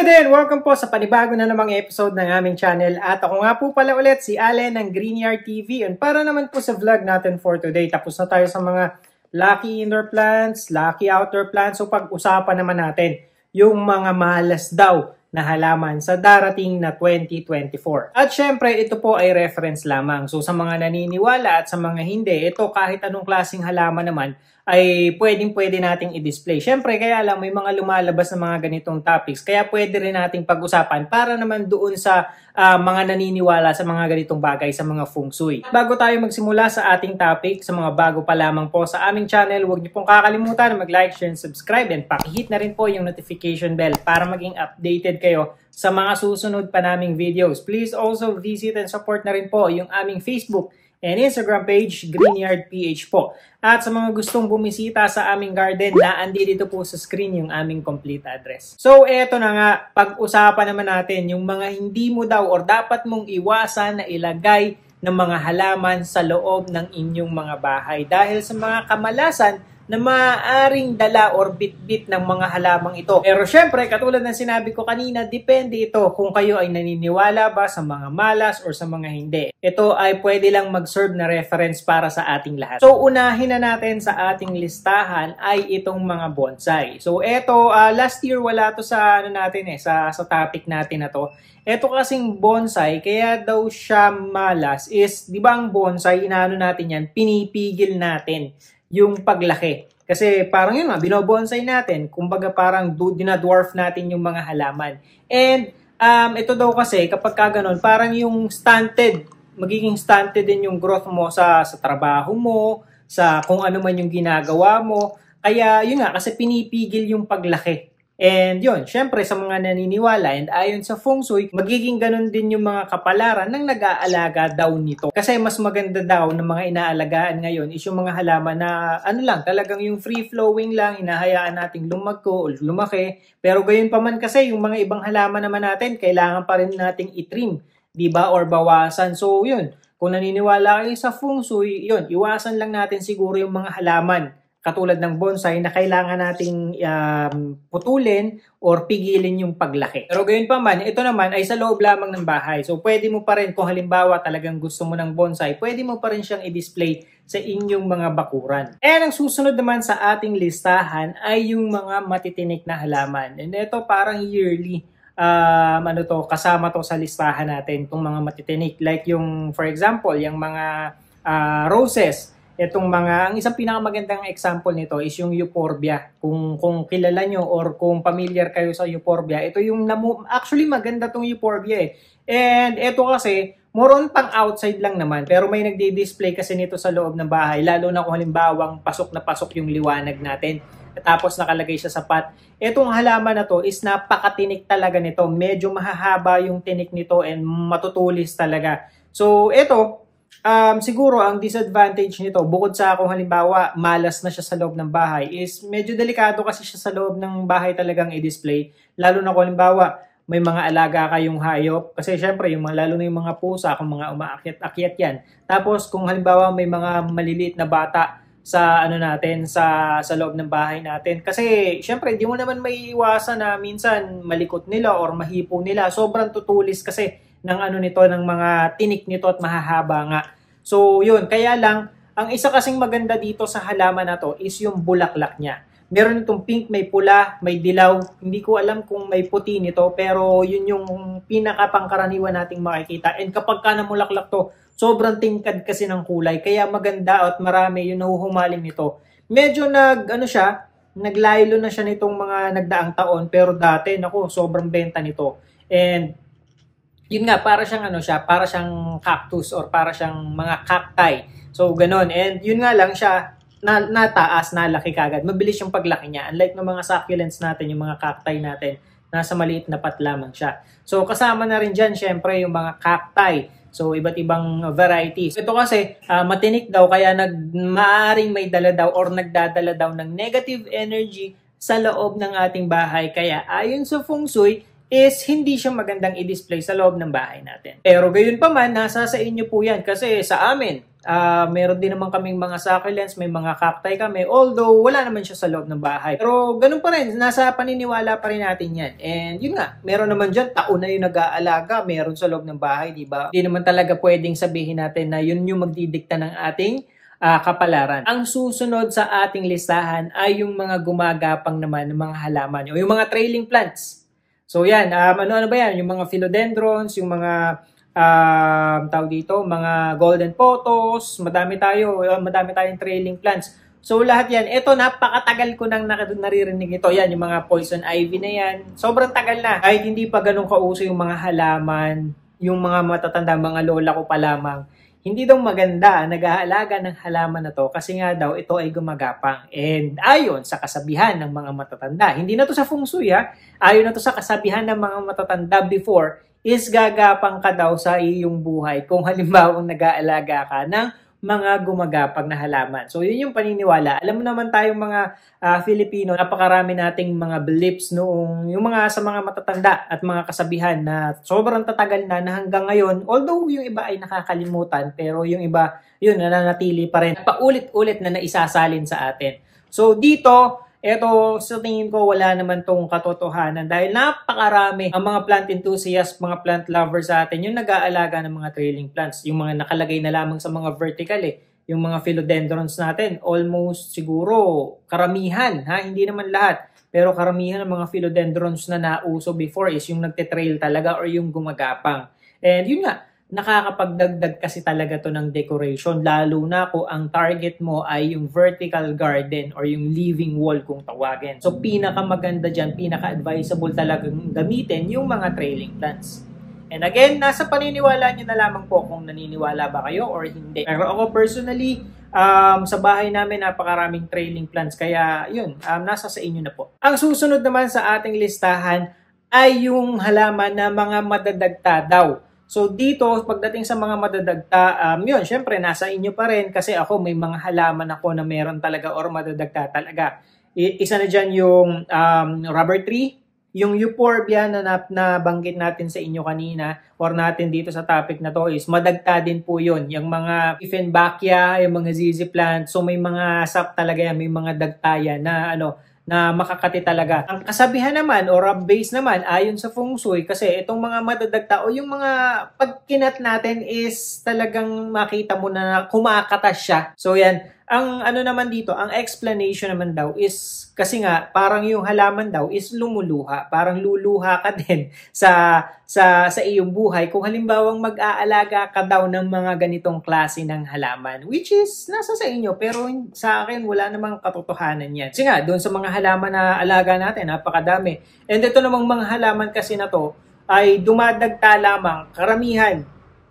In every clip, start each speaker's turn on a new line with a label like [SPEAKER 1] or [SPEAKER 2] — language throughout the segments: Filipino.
[SPEAKER 1] din! Welcome po sa panibago na namang episode ng aming channel. At ako nga po pala ulit si Allen ng Greenyard TV. And para naman po sa vlog natin for today, tapos na tayo sa mga lucky indoor plants, lucky outdoor plants. So pag-usapan naman natin yung mga malas daw na halaman sa darating na 2024. At syempre, ito po ay reference lamang. So sa mga naniniwala at sa mga hindi, ito kahit anong klaseng halaman naman, ay pwede nating i-display. Syempre, kaya lang may mga lumalabas na mga ganitong topics. Kaya pwede rin nating pag-usapan para naman doon sa mga naniniwala sa mga ganitong bagay, sa mga feng shui. Bago tayo magsimula sa ating topic, sa mga bago pa lamang po sa aming channel, huwag niyo pong kakalimutan na mag-like, share, and subscribe. And pakihit na rin po yung notification bell para maging updated kayo sa mga susunod pa naming videos. Please also visit and support na rin po yung aming Facebook and Instagram page, Greenyard PH po. At sa mga gustong bumisita sa aming garden, naandito po sa screen yung aming complete address. So, eto na nga, pag-usapan naman natin yung mga hindi mo daw or dapat mong iwasan na ilagay ng mga halaman sa loob ng inyong mga bahay. Dahil sa mga kamalasan na maaaring dala or bit-bit ng mga halamang ito. Pero syempre, katulad ng sinabi ko kanina, depende ito kung kayo ay naniniwala ba sa mga malas or sa mga hindi. Ito ay pwede lang mag-serve na reference para sa ating lahat. So, unahin na natin sa ating listahan ay itong mga bonsai. So, ito, last year wala to sa sa topic natin na to. Ito kasing bonsai, kaya daw siya malas is, di ba ang bonsai, inaano natin yan, pinipigil natin yung paglaki. Kasi parang yun nga, binobonsai natin. Kumbaga parang dinadwarf natin yung mga halaman. And ito daw kasi, kapag kaganon, parang yung stunted, magiging stunted din yung growth mo sa trabaho mo, sa kung ano man yung ginagawa mo. Kaya yun nga, kasi pinipigil yung paglaki. And yun, syempre sa mga naniniwala and ayon sa feng shui, magiging ganun din yung mga kapalaran ng nag-aalaga daw nito. Kasi mas maganda daw ng mga inaalagaan ngayon is yung mga halaman na talagang yung free-flowing lang, hinahayaan nating lumagko o lumaki. Pero gayon pa man kasi yung mga ibang halaman naman natin, kailangan pa rin nating itrim, diba? Or bawasan. So yun, kung naniniwala kayo sa feng shui, yun, iwasan lang natin siguro yung mga halaman katulad ng bonsai na kailangan nating putulin or pigilin yung paglaki. Pero gayon pa man, ito naman ay sa loob lamang ng bahay. So pwede mo pa rin, kung halimbawa talagang gusto mo ng bonsai, pwede mo pa rin siyang i-display sa inyong mga bakuran. And ang susunod naman sa ating listahan ay yung mga matitinik na halaman. And ito parang yearly, kasama to sa listahan natin, itong mga matitinik. Like yung, for example, yung mga roses. Ang isang pinakamagandang example nito is yung euphorbia. Kung kilala nyo or kung familiar kayo sa euphorbia, ito yung actually maganda tong euphorbia eh. And ito kasi, more on pang outside lang naman. Pero may nagdi-display kasi nito sa loob ng bahay. Lalo na kung halimbawang pasok na pasok yung liwanag natin. Tapos nakalagay siya sa pot. Itong halaman na to is napakatinik talaga nito. Medyo mahahaba yung tinik nito and matutulis talaga. So ito, siguro ang disadvantage nito, bukod sa kung halimbawa malas na siya sa loob ng bahay, is medyo delikado kasi siya sa loob ng bahay talagang i-display. Lalo na kung halimbawa may mga alaga kayong hayop. Kasi syempre, lalo na yung mga pusa, kung mga umaakyat-akyat yan. Tapos kung halimbawa may mga maliliit na bata sa sa loob ng bahay natin. Kasi syempre, hindi mo naman maiiwasan na minsan malikot nila or mahipo nila. Sobrang tutulis kasi ng ng mga tinik nito at mahahaba nga. So yun, kaya lang ang isa kasing maganda dito sa halaman na to is yung bulaklak niya. Meron itong pink, may pula, may dilaw. Hindi ko alam kung may puti nito, pero yun yung pinakapangkaraniwan nating makikita. And kapag ka namulaklak to, sobrang tingkad kasi ng kulay. Kaya maganda at marami yung nahuhumaling nito. Medyo naglaylo na siya nitong mga nagdaang taon, pero dati, sobrang benta nito. And yun nga, para siyang para siyang cactus or para siyang mga cacti. So, ganon. And yun nga lang siya, nataas, nalaki kagad. Mabilis yung paglaki niya. Unlike ng mga succulents natin, yung mga cacti natin, nasa maliit na pot lamang siya. So, kasama na rin dyan, syempre, yung mga cacti. So, iba't ibang varieties. Ito kasi, matinik daw, kaya maaaring may dala daw or nagdadala daw ng negative energy sa loob ng ating bahay. Kaya, ayon sa feng shui, is hindi siya magandang i-display sa loob ng bahay natin. Pero gayon pa man, nasa sa inyo po yan. Kasi sa amin, Meron din naman kaming mga succulents, may mga cacti kami, although wala naman siya sa loob ng bahay. Pero ganun pa rin, nasa paniniwala pa rin natin yan. And yun nga, meron naman dyan, taon na yung nag-aalaga, meron sa loob ng bahay, di ba? Hindi naman talaga pwedeng sabihin natin na yun yung magdidikta ng ating kapalaran. Ang susunod sa ating listahan ay yung mga gumagapang naman ng mga halaman o yung mga trailing plants. So yan, ano ba yan? Yung mga philodendrons, yung mga tawag dito, mga golden pothos, madami tayong trailing plants. So lahat yan, ito napakatagal ko nang naririnig ito. Yan, yung mga poison ivy na yan. Sobrang tagal na. Kahit hindi pa ganun kauso yung mga halaman, yung mga matatanda, mga lola ko pa lamang. Hindi daw maganda nag-aalaga ng halaman na to kasi nga daw ito ay gumagapang. And ayon sa kasabihan ng mga matatanda, hindi na to sa feng shui ayon na to sa kasabihan ng mga matatanda before, is gagapang ka daw sa iyong buhay kung halimbawa nag-aalaga ka ng mga gumagapang na halaman. So yun yung paniniwala. Alam mo naman tayong mga Filipino, napakarami nating mga beliefs noong yung mga sa mga matatanda at mga kasabihan na sobrang tatagal na hanggang ngayon, although yung iba ay nakakalimutan, pero yung iba, yun, nananatili pa rin. Paulit-ulit na naisasalin sa atin. So dito, eto, sa tingin ko, wala naman tong katotohanan dahil napakarami ang mga plant enthusiasts, mga plant lovers sa atin, yung nag-aalaga ng mga trailing plants, yung mga nakalagay na lamang sa mga vertical yung mga philodendrons natin, almost siguro karamihan, hindi naman lahat, pero karamihan ng mga philodendrons na nauso before is yung nagte-trail talaga or yung gumagapang. And yun nga, nakakapagdagdag kasi talaga to ng decoration, lalo na kung ang target mo ay yung vertical garden or yung living wall kung tawagin. So pinakamaganda dyan, pinaka-advisable talagang gamitin yung mga trailing plants. And again, nasa paniniwala nyo na lamang po kung naniniwala ba kayo or hindi. Pero ako personally, sa bahay namin napakaraming trailing plants, kaya yun, nasa sa inyo na po. Ang susunod naman sa ating listahan ay yung halaman na mga madadagta daw. So dito, pagdating sa mga madadagta, yun, syempre nasa inyo pa rin kasi ako may mga halaman ako na meron talaga or madadagta talaga. Isa na dyan yung rubber tree, yung euphorbia na nabanggit natin sa inyo kanina or natin dito sa topic na to is madagta din po yun. Yung mga Dieffenbachia, yung mga ZZ plant, so may mga sap talaga yan, may mga dagta yan na makakati talaga. Ang kasabihan naman o rub-base naman ayon sa feng shui kasi itong mga madadagta o yung mga pagkinat natin is talagang makita mo na kumakatas siya. So yan, ang naman dito, ang explanation naman daw is kasi nga parang yung halaman daw is lumuluha. Parang luluha ka din sa iyong buhay kung halimbawang mag-aalaga ka daw ng mga ganitong klase ng halaman, which is nasa sa inyo pero sa akin wala namang katotohanan yan. Kasi nga doon sa mga halaman na alaga natin, napakadami. And ito namang mga halaman kasi na to ay dumadagta lamang karamihan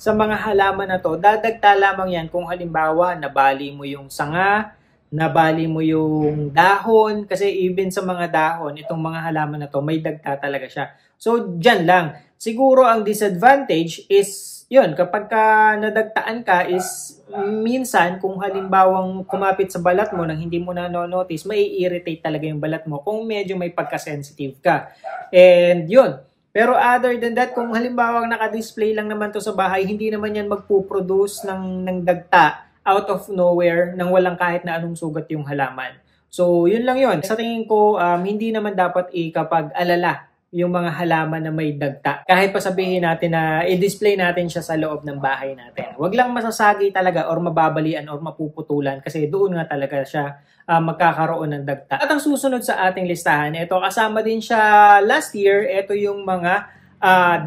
[SPEAKER 1] sa mga halaman na to, dadagta lamang yan kung halimbawa nabali mo yung sanga, nabali mo yung dahon, kasi even sa mga dahon, itong mga halaman na to, may dagta talaga siya. So, dyan lang. Siguro ang disadvantage is, yun, kapag ka nadagtaan ka is, minsan, kung halimbawang kumapit sa balat mo nang hindi mo na no-notice, mai-irritate talaga yung balat mo kung medyo may pagka-sensitive ka. And yun. Pero other than that, kung halimbawa naka-display lang naman to sa bahay, hindi naman yan magpuproduce ng dagta out of nowhere nang walang kahit na anong sugat yung halaman. So, yun lang yun. Sa tingin ko, hindi naman dapat ikapag-alala yung mga halaman na may dagta. Kahit pa sabihin natin na i-display natin siya sa loob ng bahay natin. Huwag lang masasagi talaga or mababalian or mapuputulan kasi doon nga talaga siya magkakaroon ng dagta. At ang susunod sa ating listahan, ito kasama din siya last year, ito yung mga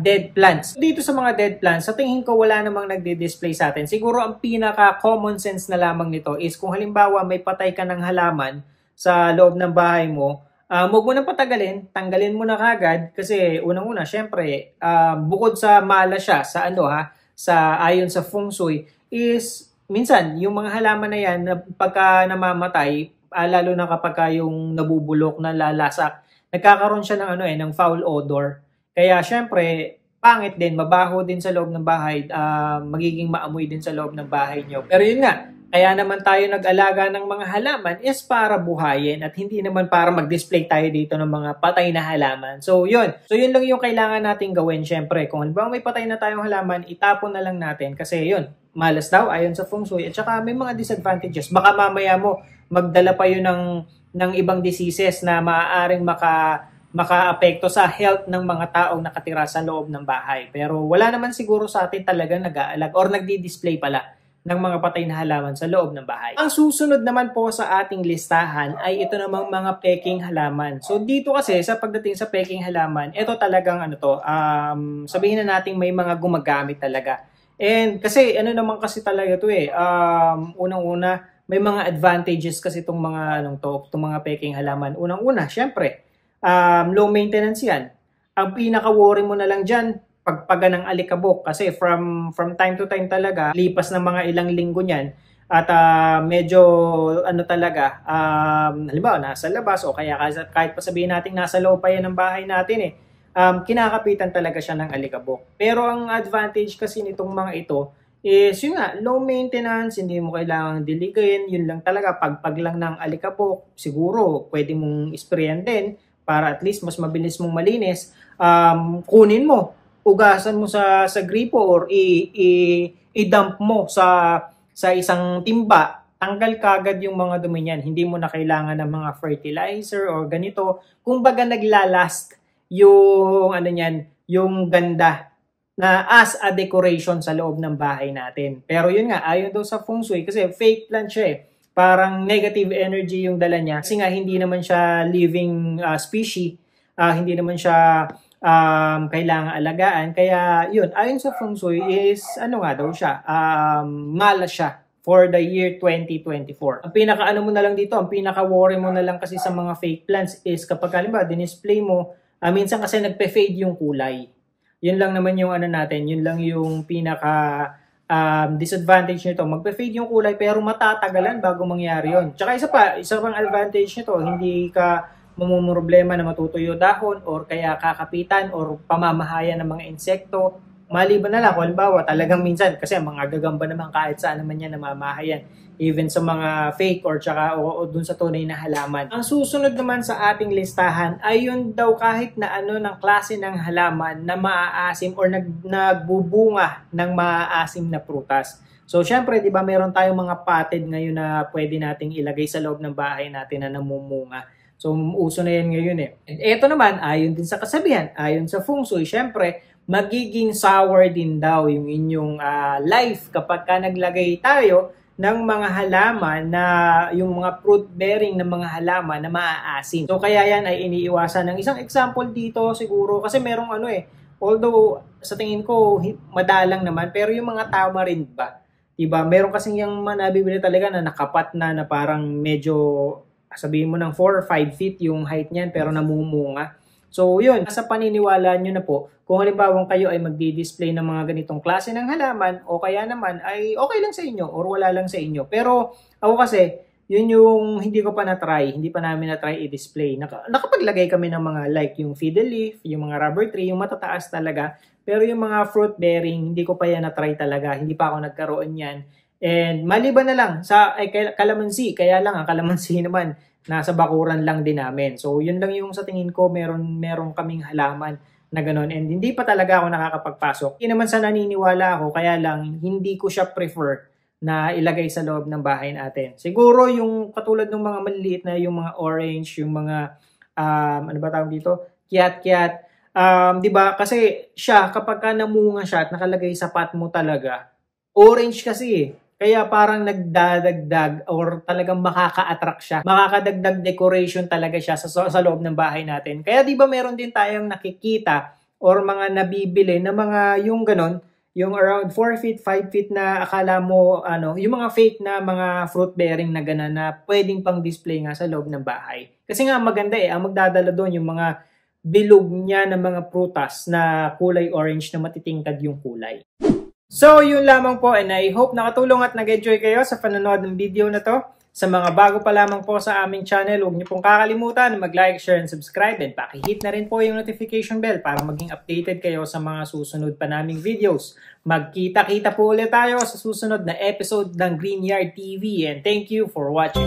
[SPEAKER 1] dead plants. Dito sa mga dead plants, sa tingin ko wala namang nagdi-display sa atin. Siguro ang pinaka-common sense na lamang nito is kung halimbawa may patay ka ng halaman sa loob ng bahay mo, huwag mo nang patagalin, tanggalin mo na kagad kasi unang-una, syempre, bukod sa mala siya, sa ayon sa feng shui, is minsan, yung mga halaman na yan, pagka namamatay, lalo na kapag yung nabubulok, nalalasak, nagkakaroon siya ng foul odor. Kaya syempre, pangit din, mabaho din sa loob ng bahay, magiging maamoy din sa loob ng bahay nyo. Pero yun nga, kaya naman tayo nag-alaga ng mga halaman is para buhayin at hindi naman para mag-display tayo dito ng mga patay na halaman. So yun. So yun lang yung kailangan nating gawin syempre. Kung halimbawa may patay na tayong halaman, itapon na lang natin kasi yun. malas daw ayon sa feng shui at saka may mga disadvantages. Baka mamaya mo magdala pa yun ng ibang diseases na maaaring makaapekto sa health ng mga taong nakatira sa loob ng bahay. Pero wala naman siguro sa atin talagang nag-aalag or nagdi-display pala ng mga patay na halaman sa loob ng bahay. Ang susunod naman po sa ating listahan ay ito namang mga peking halaman. So dito kasi sa pagdating sa peking halaman, ito talagang sabihin na natin may mga gumagamit talaga. And kasi naman kasi talaga to unang-una may mga advantages kasi itong mga itong mga peking halaman. Unang-una, syempre, low maintenance 'yan. Ang pinaka-worry mo na lang diyan pagpaga ng alikabok kasi from time to time talaga lipas ng mga ilang linggo niyan at medyo talaga halimbawa nasa labas o kaya kahit pa sabihin natin nasa loob pa yan ng bahay natin kinakapitan talaga siya ng alikabok. Pero ang advantage kasi nitong mga ito is yun nga, low maintenance, hindi mo kailangang diligayin, yun lang talaga pagpag lang ng alikabok, siguro pwede mong sprayan din para at least mas mabilis mong malinis. Kunin mo, ugasan mo sa gripo or i-dump mo sa isang timba, tanggal kagad yung mga dumi niyan. Hindi mo na kailangan ng mga fertilizer or ganito. Kung baga naglalast yung yung ganda na as a decoration sa loob ng bahay natin. Pero yun nga, ayon daw sa feng shui kasi fake plant siya Parang negative energy yung dala niya kasi nga hindi naman siya living species, hindi naman siya kailangan alagaan. Kaya yun, ayon sa feng shui is malas siya for the year 2024. Ang pinaka mo na lang dito, ang pinaka worry mo na lang kasi sa mga fake plants is kapag halimbawa dinisplay mo, minsan kasi nagpe-fade yung kulay. Yun lang naman yung yun lang yung pinaka disadvantage nito. Magpe-fade yung kulay pero matatagalan bago mangyari yun. Tsaka isa pang advantage nito, hindi ka mamumroblema na matutuyo dahon or kaya kakapitan or pamamahayan ng mga insekto. Maliban na lang, halimbawa talagang minsan kasi mga gagamba naman kahit saan naman yan namamahayan, even sa mga fake or dun sa tunay na halaman. Ang susunod naman sa ating listahan ay yun daw kahit na ng klase ng halaman na maaasim or nagbubunga ng maaasim na prutas. So syempre, 'di ba, meron tayong mga potted ngayon na pwede nating ilagay sa loob ng bahay natin na namumunga. So uso na yan ngayon And ito naman, ayon din sa kasabihan, ayon sa feng shui, syempre, magiging sour din daw yung inyong life kapag ka naglagay tayo ng mga halaman na yung mga fruit bearing ng mga halaman na maaasim. So kaya yan ay iniiwasan. Ng isang example dito siguro kasi merong although sa tingin ko madalang naman, pero yung mga tamarind ba? Diba? Meron kasing yung nabibili talaga na nakapat na parang medyo sabihin mo ng 4 or 5 feet yung height niyan pero namumunga. So yun, sa paniniwala nyo na po, kung halimbawa kayo ay magdi-display ng mga ganitong klase ng halaman o kaya naman ay okay lang sa inyo or wala lang sa inyo. Pero ako kasi, yun yung hindi ko pa na-try, hindi pa namin na-try i-display. Nakapaglagay kami ng mga like yung fiddle leaf, yung mga rubber tree, yung matataas talaga. Pero yung mga fruit bearing, hindi ko pa yan na-try talaga. Hindi pa ako nagkaroon yan. And maliban na lang sa kalamansi, kaya lang ang kalamansi naman nasa bakuran lang din namin. So yun lang yung sa tingin ko meron kaming halaman na gano'n. And hindi pa talaga ako nakakapagpasok. Hindi naman sa naniniwala ako, kaya lang hindi ko siya prefer na ilagay sa loob ng bahay natin. Siguro yung katulad ng mga maliliit na yung mga orange, yung mga ano ba tawag dito? Kiat-kiat. 'Di ba? Kasi siya kapag ka namunga siya at nakalagay sa pot mo talaga, orange kasi Kaya parang nagdadagdag or talagang makaka-attract siya. Makakadagdag decoration talaga siya sa loob ng bahay natin. Kaya 'di ba meron din tayong nakikita or mga nabibili na mga yung ganon, yung around 4 feet, 5 feet na akala mo yung mga fake na mga fruit bearing na gana na pwedeng pang display nga sa loob ng bahay. Kasi nga maganda ang magdadala doon yung mga bilog niya ng mga prutas na kulay orange na matitingkad yung kulay. So, yun lamang po and I hope nakatulong at nag-enjoy kayo sa panonood ng video na to. Sa mga bago pa lamang po sa aming channel, huwag niyo pong kakalimutan na mag-like, share, and subscribe and paki-hit na rin po yung notification bell para maging updated kayo sa mga susunod pa naming videos. Magkita-kita po ulit tayo sa susunod na episode ng Green Yard TV and thank you for watching.